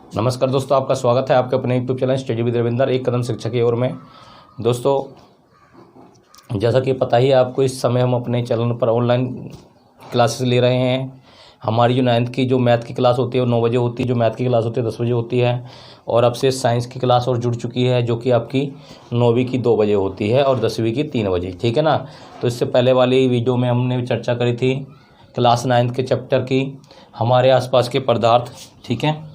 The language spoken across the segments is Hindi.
नमस्कार दोस्तों, आपका स्वागत है आपके अपने YouTube channel study with Ravinder एक कदम शिक्षा की ओर में। दोस्तों, जैसा कि पता ही है आपको, इस समय हम अपने चैनल पर ऑनलाइन क्लासेस ले रहे हैं। हमारी जो 9th की जो मैथ की क्लास होती है वो 9 बजे होती है, जो मैथ की क्लास होती है 10 बजे होती है। और अब से साइंस की क्लास और जुड़ चुकी है, जो कि आपकी 9वीं की 2 बजे होती है और 10वीं की 3 बजे, ठीक है ना। तो इससे पहले वाली वीडियो में हमने चर्चा करी थी क्लास 9th के चैप्टर की, हमारे आसपास के पदार्थ, ठीक है।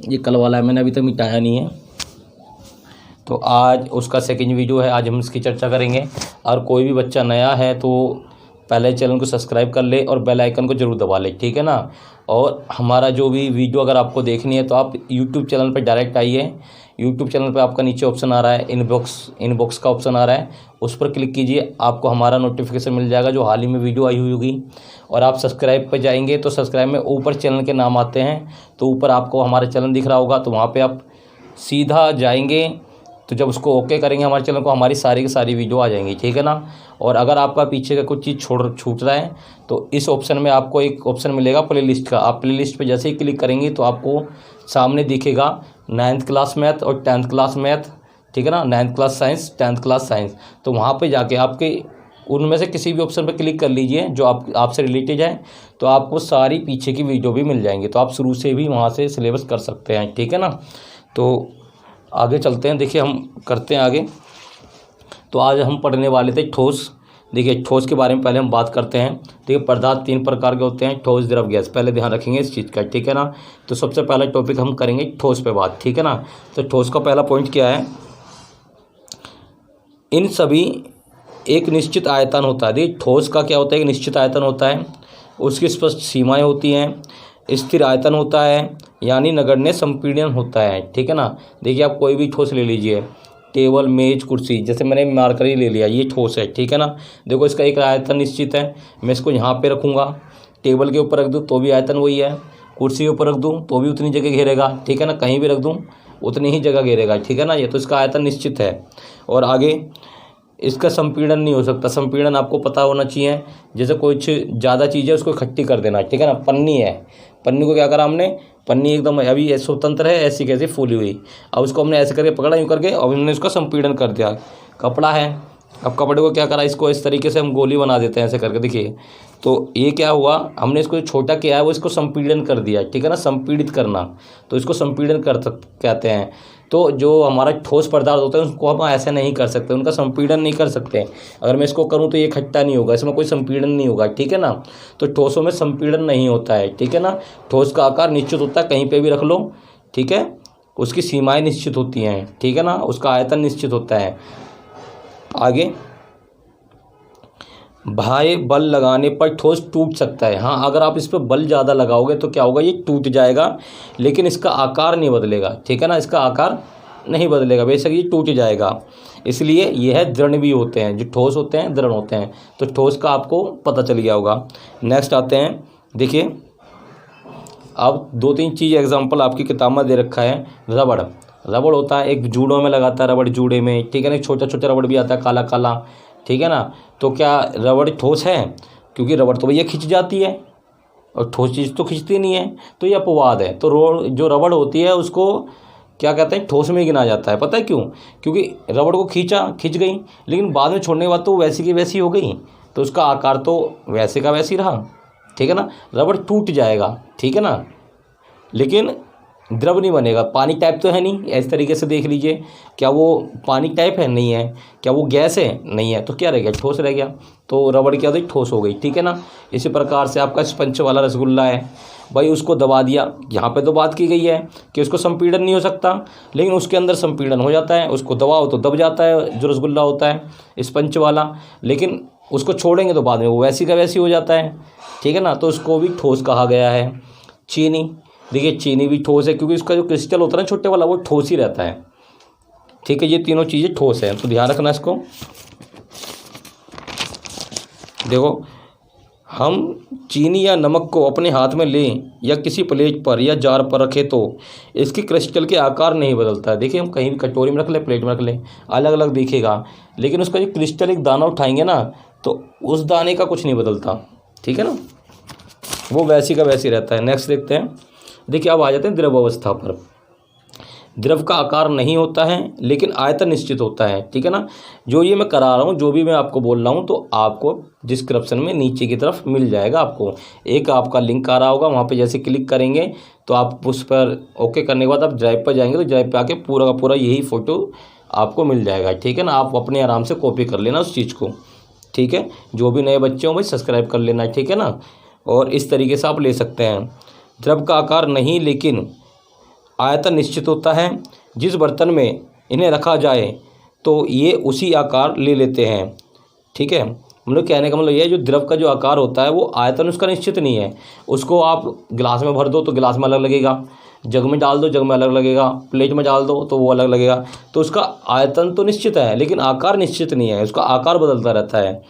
ये कल वाला है, मैंने अभी तक मिटाया नहीं है, तो आज उसका सेकंड वीडियो है, आज हम इसकी चर्चा करेंगे। और कोई भी बच्चा नया है तो पहले चैनल को सब्सक्राइब कर ले और बेल आइकन को जरूर दबा ले, ठीक है ना। और हमारा जो भी वीडियो अगर आपको देखनी है तो आप यूट्यूब चैनल पर डायरेक्ट आइए। यूट्यूब चैनल पर आपका नीचे ऑप्शन आ रहा है, इनबॉक्स का ऑप्शन आ रहा है, उस पर क्लिक कीजिए, आपको हमारा नोटिफिकेशन मिल जाएगा जो हाल ही में वीडियो आई हुई होगी। और आप सब्सक्राइब पर जाएंगे तो सब्सक्राइब में ऊपर चैनल के नाम आते हैं, तो ऊपर आपको हमारा चैनल दिख रहा होगा, तो वहाँ पर आप सीधा जाएंगे। तो जब उसको ओके करेंगे हमारे चैनल को, हमारी सारी की सारी वीडियो आ जाएंगी, ठीक है ना। और अगर आपका पीछे का कुछ चीज़ छूट रहा है तो इस ऑप्शन में आपको एक ऑप्शन मिलेगा प्लेलिस्ट का। आप प्लेलिस्ट पे जैसे ही क्लिक करेंगे तो आपको सामने दिखेगा 9th क्लास मैथ और 10th क्लास मैथ, ठीक है ना। 9th class science, 10th class science, तो वहाँ पे जाके आपके उनमें से किसी भी ऑप्शन पर क्लिक कर लीजिए जो आपसे रिलेटेड है, तो आपको सारी पीछे की वीडियो भी मिल जाएंगी। तो आप शुरू से भी वहाँ से सिलेबस कर सकते हैं, ठीक है ना। तो आगे चलते हैं, देखिए हम करते हैं आगे। तो आज हम पढ़ने वाले थे ठोस। देखिए ठोस के बारे में पहले हम बात करते हैं। देखिए पदार्थ 3 प्रकार के होते हैं, ठोस, द्रव, गैस। पहले ध्यान रखेंगे इस चीज़ का, ठीक है ना। तो सबसे पहला टॉपिक हम करेंगे ठोस पे बात, ठीक है ना। तो ठोस का पहला पॉइंट क्या है, इन सभी एक निश्चित आयतन होता है। देखिए ठोस का क्या होता है, एक निश्चित आयतन होता है, उसकी स्पष्ट सीमाएँ होती हैं, स्थिर आयतन होता है, यानी नगण्य संपीड़न होता है, ठीक है ना। देखिए आप कोई भी ठोस ले लीजिए, टेबल, मेज, कुर्सी, जैसे मैंने मार्कर ही ले लिया, ये ठोस है, ठीक है ना। देखो इसका एक आयतन निश्चित है, मैं इसको यहाँ पे रखूँगा, टेबल के ऊपर रख दूँ तो भी आयतन वही है, कुर्सी के ऊपर रख दूँ तो भी उतनी जगह घेरेगा, ठीक है ना। कहीं भी रख दूँ उतनी ही जगह घेरेगा, ठीक है ना। ये तो इसका आयतन निश्चित है। और आगे इसका संपीड़न नहीं हो सकता। संपीड़न आपको पता होना चाहिए, जैसे कुछ ज़्यादा चीज़ है उसको इकट्ठी कर देना, ठीक है ना। पन्नी है, पन्नी को क्या करा हमने, पन्नी एकदम अभी स्वतंत्र है, ऐसी कैसी फूली हुई, अब उसको हमने ऐसे करके पकड़ा, यूँ करके, और हमने उसका संपीड़न कर दिया। कपड़ा है, अब कपड़े को क्या करा, इसको इस तरीके से हम गोली बना देते हैं ऐसे करके, देखिए। तो ये क्या हुआ, हमने इसको जो छोटा किया है वो इसको संपीड़न कर दिया, ठीक है ना, संपीड़ित करना, तो इसको संपीड़न कहते हैं। तो जो हमारा ठोस पदार्थ होता है उसको हम ऐसे नहीं कर सकते, उनका संपीड़न नहीं कर सकते। अगर मैं इसको करूँ तो ये इकट्ठा नहीं होगा, इसमें कोई संपीड़न नहीं होगा, ठीक है ना। तो ठोसों में संपीड़न नहीं होता है, ठीक है ना। ठोस का आकार निश्चित होता है, कहीं पे भी रख लो, ठीक है। उसकी सीमाएं निश्चित होती हैं, ठीक है ना, उसका आयतन निश्चित होता है। आगे, भारी बल लगाने पर ठोस टूट सकता है। हाँ, अगर आप इस पर बल ज़्यादा लगाओगे तो क्या होगा, ये टूट जाएगा, लेकिन इसका आकार नहीं बदलेगा, ठीक है ना। इसका आकार नहीं बदलेगा, बेशक ये टूट जाएगा। इसलिए ये है दृढ़ भी होते हैं, जो ठोस होते हैं दृढ़ होते हैं। तो ठोस का आपको पता चल गया होगा। नेक्स्ट आते हैं, देखिए अब 2-3 चीज़ एग्जाम्पल आपकी किताब में दे रखा है। रबड़, रबड़ होता है, एक जूड़ों में लगाता है रबड़, जूड़े में, ठीक है ना। छोटा छोटा रबड़ भी आता है, काला काला, ठीक है ना। तो क्या रबड़ ठोस है, क्योंकि रबड़ तो भैया खिंच जाती है और ठोस चीज़ तो खिंचती नहीं है, तो ये अपवाद है। तो जो रबड़ होती है उसको क्या कहते हैं, ठोस में गिना जाता है। पता है क्यों, क्योंकि रबड़ को खींच गई, लेकिन बाद में छोड़ने के बाद तो वैसी की वैसी हो गई, तो उसका आकार तो वैसे का वैसी रहा, ठीक है ना। रबड़ टूट जाएगा, ठीक है ना, लेकिन द्रव नहीं बनेगा। पानी टाइप तो है नहीं, इस तरीके से देख लीजिए, क्या वो पानी टाइप है, नहीं है। क्या वो गैस है, नहीं है, तो क्या रह गया, ठोस रह गया। तो रबड़ क्या होती, ठोस हो गई, ठीक है ना। इसी प्रकार से आपका स्पंज वाला रसगुल्ला है, भाई उसको दबा दिया, यहाँ पे तो बात की गई है कि उसको संपीड़न नहीं हो सकता, लेकिन उसके अंदर संपीड़न हो जाता है, उसको दबाओ तो दब जाता है जो रसगुल्ला होता है स्पंज वाला, लेकिन उसको छोड़ेंगे तो बाद में वो वैसी का वैसी हो जाता है, ठीक है ना। तो उसको भी ठोस कहा गया है। चीनी, देखिए चीनी भी ठोस है, क्योंकि उसका जो क्रिस्टल होता है ना छोटे वाला, वो ठोस ही रहता है, ठीक है। ये तीनों चीज़ें ठोस हैं, तो ध्यान रखना इसको। देखो, हम चीनी या नमक को अपने हाथ में लें या किसी प्लेट पर या जार पर रखें तो इसकी क्रिस्टल के आकार नहीं बदलता है। देखिए हम कहीं भी कटोरी में रख लें, प्लेट में रख लें, अलग अलग दिखेगा, लेकिन उसका जो क्रिस्टल एक दाना उठाएंगे ना, तो उस दाने का कुछ नहीं बदलता, ठीक है ना, वो वैसी का वैसी रहता है। नेक्स्ट देखते हैं, देखिए अब आ जाते हैं द्रव अवस्था पर। द्रव का आकार नहीं होता है लेकिन आयतन निश्चित होता है, ठीक है ना। जो ये मैं करा रहा हूँ, जो भी मैं आपको बोल रहा हूँ, तो आपको डिस्क्रिप्शन में नीचे की तरफ मिल जाएगा। आपको एक आपका लिंक आ रहा होगा, वहाँ पे जैसे क्लिक करेंगे तो आप उस पर ओके करने के बाद आप ड्राइव पर जाएंगे तो ड्राइव पे आके पूरा का पूरा यही फ़ोटो आपको मिल जाएगा, ठीक है ना। आप अपने आराम से कॉपी कर लेना उस चीज़ को, ठीक है। जो भी नए बच्चे हों भाई सब्सक्राइब कर लेना, ठीक है ना। और इस तरीके से आप ले सकते हैं। द्रव का आकार नहीं लेकिन आयतन निश्चित होता है। जिस बर्तन में इन्हें रखा जाए तो ये उसी आकार ले लेते हैं, ठीक है। मतलब कहने का मतलब ये है, जो द्रव का जो आकार होता है वो आयतन उसका निश्चित नहीं है। उसको आप गिलास में भर दो तो गिलास में अलग लगेगा, जग में डाल दो जग में अलग लगेगा, प्लेट में डाल दो तो वो अलग लगेगा। तो उसका आयतन तो निश्चित है लेकिन आकार निश्चित नहीं है, उसका आकार बदलता रहता है।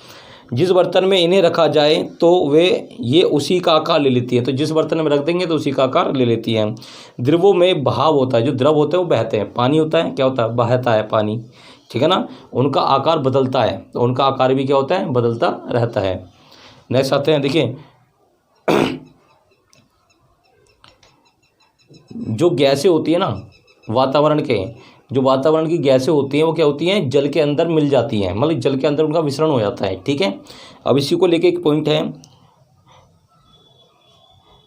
जिस बर्तन में इन्हें रखा जाए तो वे ये उसी का आकार ले लेती है। तो जिस बर्तन में रख देंगे तो उसी का आकार ले लेती हैं। द्रवों में बहाव होता है, जो द्रव होते हैं वो बहते हैं। पानी होता है, क्या होता है, बहता है पानी, ठीक है ना। उनका आकार बदलता है, तो उनका आकार भी क्या होता है, बदलता रहता है। नेक्स्ट आते हैं, देखिए जो गैसें होती है ना वातावरण के, जो वातावरण की गैसें होती हैं वो क्या होती हैं, जल के अंदर मिल जाती हैं, मतलब जल के अंदर उनका मिश्रण हो जाता है, ठीक है। अब इसी को लेके एक पॉइंट है,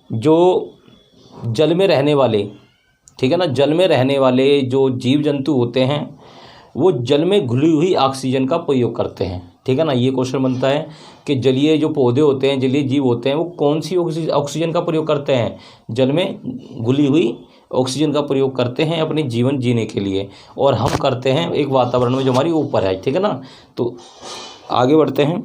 जो जल में रहने वाले, ठीक है ना, जल में रहने वाले जो जीव जंतु होते हैं वो जल में घुली हुई ऑक्सीजन का प्रयोग करते हैं, ठीक है ना। ये क्वेश्चन बनता है कि जलीय जो पौधे होते हैं, जलीय जीव होते हैं, वो कौन सी ऑक्सीजन का प्रयोग करते हैं, जल में घुली हुई ऑक्सीजन का प्रयोग करते हैं अपने जीवन जीने के लिए। और हम करते हैं एक वातावरण में जो हमारी ऊपर है, ठीक है ना। तो आगे बढ़ते हैं।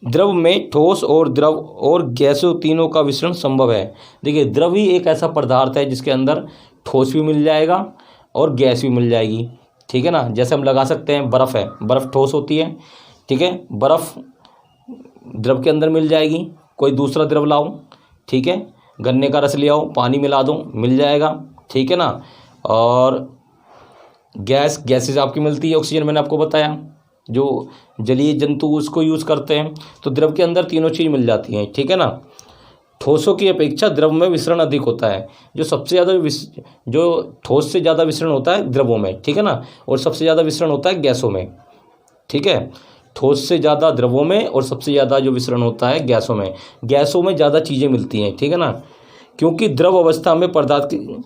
द्रव में ठोस और द्रव और गैसों तीनों का मिश्रण संभव है। देखिए द्रव ही एक ऐसा पदार्थ है जिसके अंदर ठोस भी मिल जाएगा और गैस भी मिल जाएगी, ठीक है ना। जैसे हम लगा सकते हैं बर्फ़ है, बर्फ़ ठोस होती है, ठीक है। बर्फ़ द्रव के अंदर मिल जाएगी, कोई दूसरा द्रव लाओ, ठीक है, गन्ने का रस ले आओ, पानी मिला दो, मिल जाएगा, ठीक है ना। और गैसेज आपकी मिलती है, ऑक्सीजन मैंने आपको बताया, जो जलीय जंतु उसको यूज़ करते हैं। तो द्रव के अंदर तीनों चीज़ मिल जाती हैं, ठीक है ना। ठोसों की अपेक्षा द्रव में विसरण अधिक होता है। जो सबसे ज़्यादा जो ठोस से ज़्यादा विसरण होता है द्रवों में, ठीक है ना, और सबसे ज़्यादा विसरण होता है गैसों में, ठीक है। ठोस से ज़्यादा द्रवों में और सबसे ज़्यादा जो विसरण होता है गैसों में। गैसों में ज़्यादा चीज़ें मिलती हैं, ठीक है ना, क्योंकि द्रव अवस्था में पदार्थ की,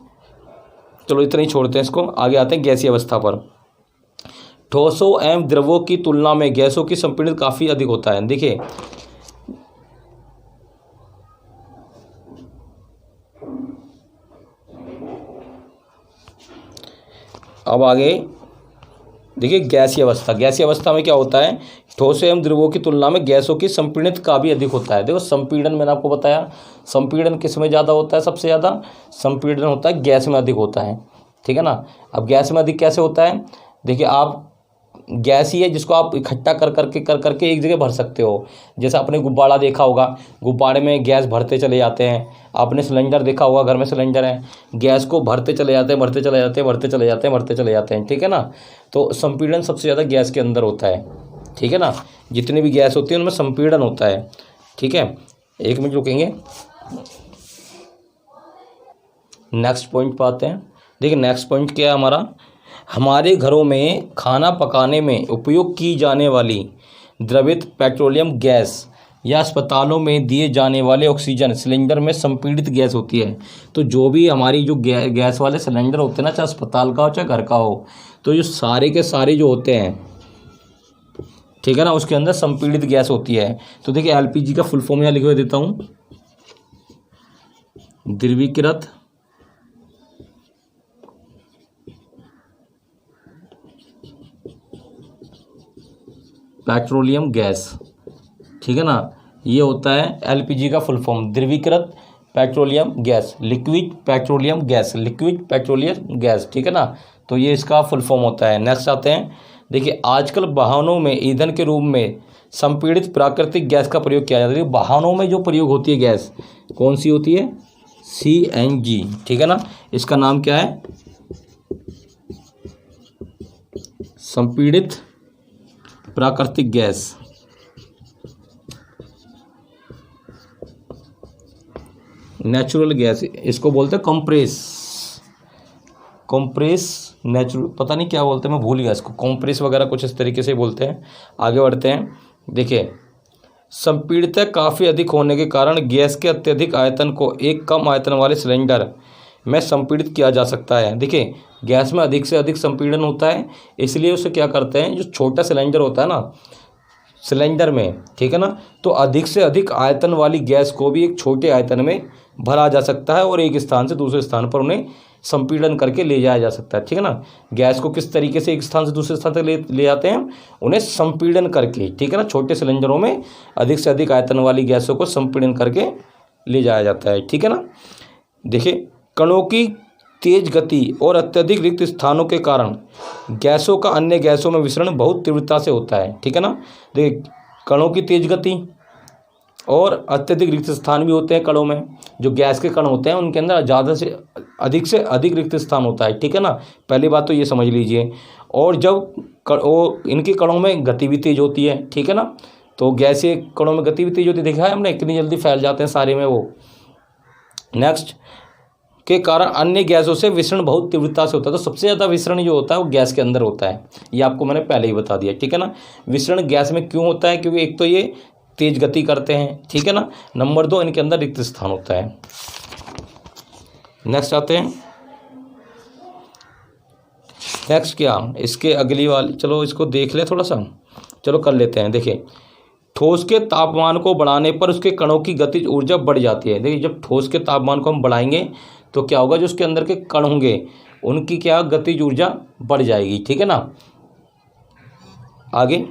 चलो इतना ही छोड़ते हैं इसको, आगे आते हैं गैसीय अवस्था पर। ठोसों एवं द्रवों की तुलना में गैसों की संपीड़ित काफ़ी अधिक होता है। देखिए अब आगे देखिए गैसीय अवस्था। गैसीय अवस्था में क्या होता है, ठोस एवं द्रवों की तुलना में गैसों की संपीड़ित का भी अधिक होता है। देखो संपीड़न मैंने आपको बताया, संपीड़न किस में ज़्यादा होता है, सबसे ज़्यादा संपीड़न होता है गैस में अधिक होता है, ठीक है ना। अब गैस में अधिक कैसे होता है, देखिए आप गैस ही है जिसको आप इकट्ठा कर करके एक जगह भर सकते हो। जैसे आपने गुब्बारा देखा होगा, गुब्बारे में गैस भरते चले जाते हैं। आपने सिलेंडर देखा होगा, घर में सिलेंडर है, गैस को भरते चले जाते हैं, भरते चले जाते हैं, भरते चले जाते हैं, भरते चले जाते हैं, ठीक है ना। तो संपीड़न सबसे ज़्यादा गैस के अंदर होता है, ठीक है ना। जितनी भी गैस होती है उनमें संपीड़न होता है, ठीक है। एक मिनट रुकेंगे, नेक्स्ट पॉइंट पर आते हैं। देखिए नेक्स्ट पॉइंट क्या है हमारा, हमारे घरों में खाना पकाने में उपयोग की जाने वाली द्रवित पेट्रोलियम गैस या अस्पतालों में दिए जाने वाले ऑक्सीजन सिलेंडर में संपीड़ित गैस होती है। तो जो भी हमारी जो गैस वाले सिलेंडर होते हैं ना, चाहे अस्पताल का हो चाहे घर का हो, तो जो सारे के सारे जो होते हैं, ठीक है ना, उसके अंदर संपीड़ित गैस होती है। तो देखिए एलपीजी का फुल फॉर्म यहाँ लिखे हुए देता हूँ, द्रवीकृत पेट्रोलियम गैस, ठीक है ना। ये होता है एलपीजी का फुल फॉर्म, द्रवीकृत petroleum gas, liquid petroleum gas, liquid petroleum gas, ठीक है ना। तो ये इसका फुल फॉर्म होता है। नेक्स्ट आते हैं, देखिए आजकल वाहनों में ईंधन के रूप में संपीड़ित प्राकृतिक गैस का प्रयोग किया जाता है। वाहनों में जो प्रयोग होती है गैस कौन सी होती है, सीएनजी, ठीक है ना। इसका नाम क्या है, संपीड़ित प्राकृतिक गैस, नेचुरल गैस, इसको बोलते हैं कंप्रेस नेचुरल, पता नहीं क्या बोलते हैं, मैं भूल गया इसको, कंप्रेस वगैरह कुछ इस तरीके से बोलते हैं। आगे बढ़ते हैं। देखिए, संपीड़ितता काफ़ी अधिक होने के कारण गैस के अत्यधिक आयतन को एक कम आयतन वाले सिलेंडर में संपीड़ित किया जा सकता है। देखिए, गैस में अधिक से अधिक संपीड़न होता है, इसलिए उसे क्या करते हैं, जो छोटा सिलेंडर होता है ना सिलेंडर में, ठीक है ना, तो अधिक से अधिक आयतन वाली गैस को भी एक छोटे आयतन में भरा जा सकता है और एक स्थान से दूसरे स्थान पर उन्हें संपीड़न करके ले जाया जा सकता है, ठीक है ना। गैस को किस तरीके से एक स्थान से दूसरे स्थान तक ले जाते हैं, उन्हें संपीड़न करके, ठीक है ना, छोटे सिलेंडरों में अधिक से अधिक आयतन वाली गैसों को संपीड़न करके ले जाया जाता है, ठीक है ना। देखिए, कणों की तेज गति और अत्यधिक रिक्त स्थानों के कारण गैसों का अन्य गैसों में विसरण बहुत तीव्रता से होता है, ठीक है ना। देखिए, कणों की तेज गति और अत्यधिक रिक्त स्थान भी होते हैं कणों में, जो गैस के कण होते हैं उनके अंदर ज़्यादा से अधिक रिक्त स्थान होता है, ठीक है ना। पहली बात तो ये समझ लीजिए। और जब इनके कणों में गति भी तेज होती है, ठीक है ना, तो गैसीय कणों में गति भी तेज होती है, देखा है हमने कितनी जल्दी फैल जाते हैं सारे में वो। नेक्स्ट, के कारण अन्य गैसों से विसरण बहुत तीव्रता से होता है। तो सबसे ज़्यादा विसरण जो होता है वो गैस के अंदर होता है, ये आपको मैंने पहले ही बता दिया, ठीक है ना। विसरण गैस में क्यों होता है, क्योंकि एक तो ये तेज गति करते हैं, ठीक है ना। नंबर 2, इनके अंदर रिक्त स्थान होता है। नेक्स्ट आते हैं। नेक्स्ट क्या, इसके अगली वाली, चलो इसको देख ले थोड़ा सा, चलो कर लेते हैं। देखिए, ठोस के तापमान को बढ़ाने पर उसके कणों की गतिज ऊर्जा बढ़ जाती है। देखिए, जब ठोस के तापमान को हम बढ़ाएंगे तो क्या होगा, जो उसके अंदर के कण होंगे उनकी क्या गतिज ऊर्जा बढ़ जाएगी, ठीक है ना। आगे,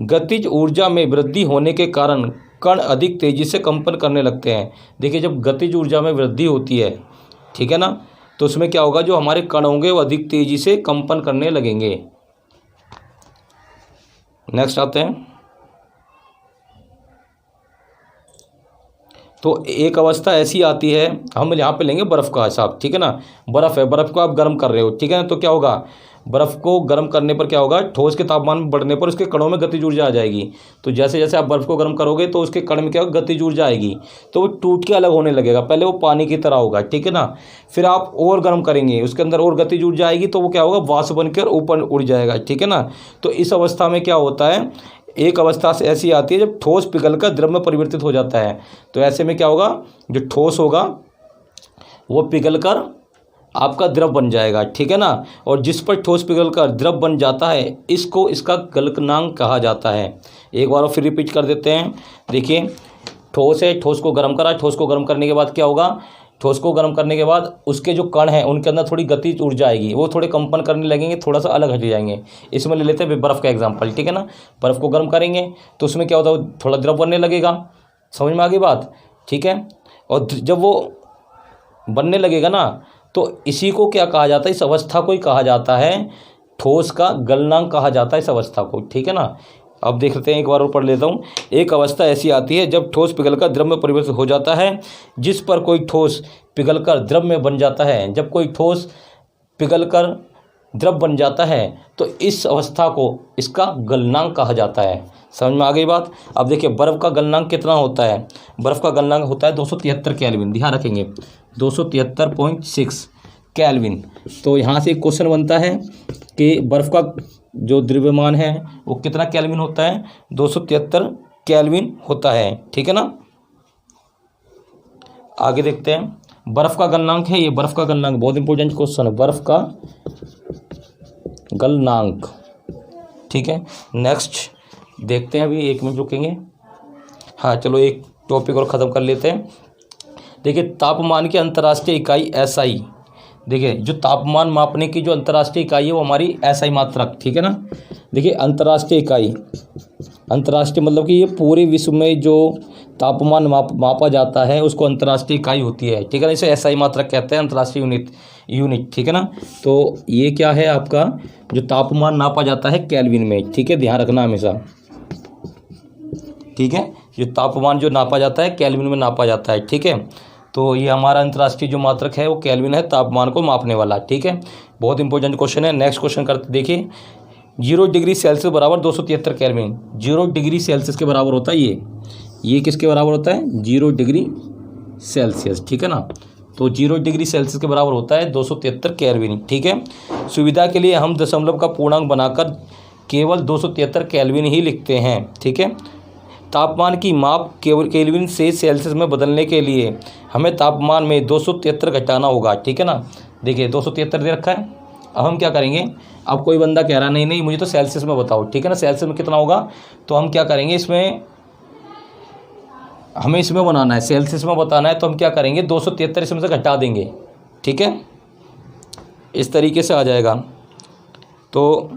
गतिज ऊर्जा में वृद्धि होने के कारण कण अधिक तेजी से कंपन करने लगते हैं। देखिए, जब गतिज ऊर्जा में वृद्धि होती है, ठीक है ना, तो उसमें क्या होगा, जो हमारे कण होंगे वो अधिक तेजी से कंपन करने लगेंगे। नेक्स्ट आते हैं। तो एक अवस्था ऐसी आती है, हम यहाँ पे लेंगे बर्फ़ का हिसाब, ठीक है ना। बर्फ़ है, बर्फ़ को आप गर्म कर रहे हो, ठीक है ना, तो क्या होगा, बर्फ़ को गर्म करने पर क्या होगा, ठोस के तापमान बढ़ने पर उसके कणों में गतिज ऊर्जा आ जाएगी। तो जैसे जैसे आप बर्फ़ को गर्म करोगे तो उसके कण में क्या होगा, गतिज ऊर्जा आएगी, तो वो टूट के अलग होने लगेगा। पहले वो पानी की तरह होगा, ठीक है ना, फिर आप और गर्म करेंगे, उसके अंदर और गतिज ऊर्जा आएगी, तो वो क्या होगा, वाष्प बनकर ऊपर उड़ जाएगा, ठीक है ना। तो इस अवस्था में क्या होता है, एक अवस्था से ऐसी आती है जब ठोस पिघलकर द्रव में परिवर्तित हो जाता है। तो ऐसे में क्या होगा, जो ठोस होगा वो पिघलकर आपका द्रव बन जाएगा, ठीक है ना। और जिस पर ठोस पिघलकर द्रव बन जाता है इसको इसका गलनांक कहा जाता है। एक बार फिर रिपीट कर देते हैं। देखिए, ठोस है, ठोस को गर्म करा, ठोस को गर्म करने के बाद क्या होगा, ठोस को गर्म करने के बाद उसके जो कण हैं उनके अंदर थोड़ी गतिज ऊर्जा आएगी, वो थोड़े कंपन करने लगेंगे, थोड़ा सा अलग हट जाएंगे। इसमें ले लेते हैं बर्फ़ का एग्जांपल, ठीक है ना। बर्फ़ को गर्म करेंगे तो उसमें क्या होता है, थोड़ा द्रव बनने लगेगा, समझ में आ गई बात, ठीक है। और जब वो बनने लगेगा ना, तो इसी को क्या कहा जाता है, इस अवस्था को ही कहा जाता है ठोस का गलनांक कहा जाता है इस अवस्था को, ठीक है ना। अब देख लेते हैं, एक बार और पढ़ लेता हूँ। एक अवस्था ऐसी आती है जब ठोस पिघलकर द्रव में परिवर्तित हो जाता है, जिस पर कोई ठोस पिघलकर द्रव में बन जाता है। जब कोई ठोस पिघलकर द्रव बन जाता है तो इस अवस्था को इसका गलनांक कहा जाता है। समझ में आ गई बात। अब देखिए, बर्फ़ का गलनांक कितना होता है, बर्फ़ का गलनांक होता है 273 केल्विन, ध्यान रखेंगे 273.6 केल्विन। तो यहाँ से एक क्वेश्चन बनता है कि बर्फ़ का जो द्रव्यमान है वो कितना केल्विन होता है, 273 केल्विन होता है, ठीक है ना। आगे देखते हैं, बर्फ़ का गलनांक है, ये बर्फ़ का गलनांक बहुत इंपॉर्टेंट क्वेश्चन है, बर्फ़ का गलनांक, ठीक है। नेक्स्ट देखते हैं, अभी 1 मिनट रुकेंगे। हाँ चलो, एक टॉपिक और ख़त्म कर लेते हैं। देखिए, तापमान की अंतर्राष्ट्रीय इकाई SI। देखिए, जो तापमान मापने की जो अंतर्राष्ट्रीय इकाई है वो हमारी SI मात्रक, ठीक है ना। देखिए, अंतर्राष्ट्रीय इकाई, अंतर्राष्ट्रीय मतलब कि ये पूरे विश्व में जो तापमान मापा जाता है उसको अंतर्राष्ट्रीय इकाई होती है, ठीक है ना। इसे SI मात्रक कहते हैं, अंतर्राष्ट्रीय यूनिट, ठीक है ना। तो ये क्या है, आपका जो तापमान नापा जाता है केल्विन में, ठीक है, ध्यान रखना हमेशा, ठीक है। जो तापमान जो नापा जाता है केल्विन में नापा जाता है, ठीक है। तो ये हमारा अंतर्राष्ट्रीय जो मात्रक है वो केल्विन है, तापमान को मापने वाला, ठीक है। बहुत इंपॉर्टेंट क्वेश्चन है। नेक्स्ट क्वेश्चन करते, देखिए, 0 डिग्री सेल्सियस बराबर 273 केल्विन। 0 डिग्री सेल्सियस के बराबर होता है ये किसके बराबर होता है, 0 डिग्री सेल्सियस, ठीक है ना। तो 0 डिग्री सेल्सियस के बराबर होता है 273 केल्विन, ठीक है। सुविधा के लिए हम दशमलव का पूर्णांक बनाकर केवल 273 केल्विन ही लिखते हैं, ठीक है। तापमान की माप केवल केल्विन से सेल्सियस में बदलने के लिए हमें तापमान में 273 घटाना होगा, ठीक है ना। देखिए 273 दे रखा है। अब हम क्या करेंगे, अब कोई बंदा कह रहा नहीं मुझे तो सेल्सियस में बताओ, ठीक है ना। सेल्सियस में कितना होगा, तो हम क्या करेंगे, इसमें हमें इसमें बनाना है, सेल्सियस में बताना है, तो हम क्या करेंगे 273 इसमें से घटा देंगे, ठीक है। इस तरीके से आ जाएगा। तो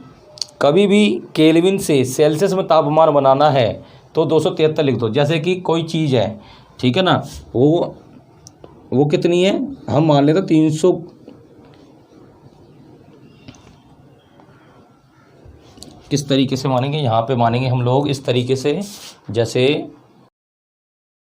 कभी भी केल्विन से सेल्सियस में तापमान बनाना है तो 273 लिख दो। जैसे कि कोई चीज़ है, ठीक है ना, वो कितनी है, हम मान लेते 300, किस तरीके से मानेंगे, यहाँ पे मानेंगे हम लोग इस तरीके से, जैसे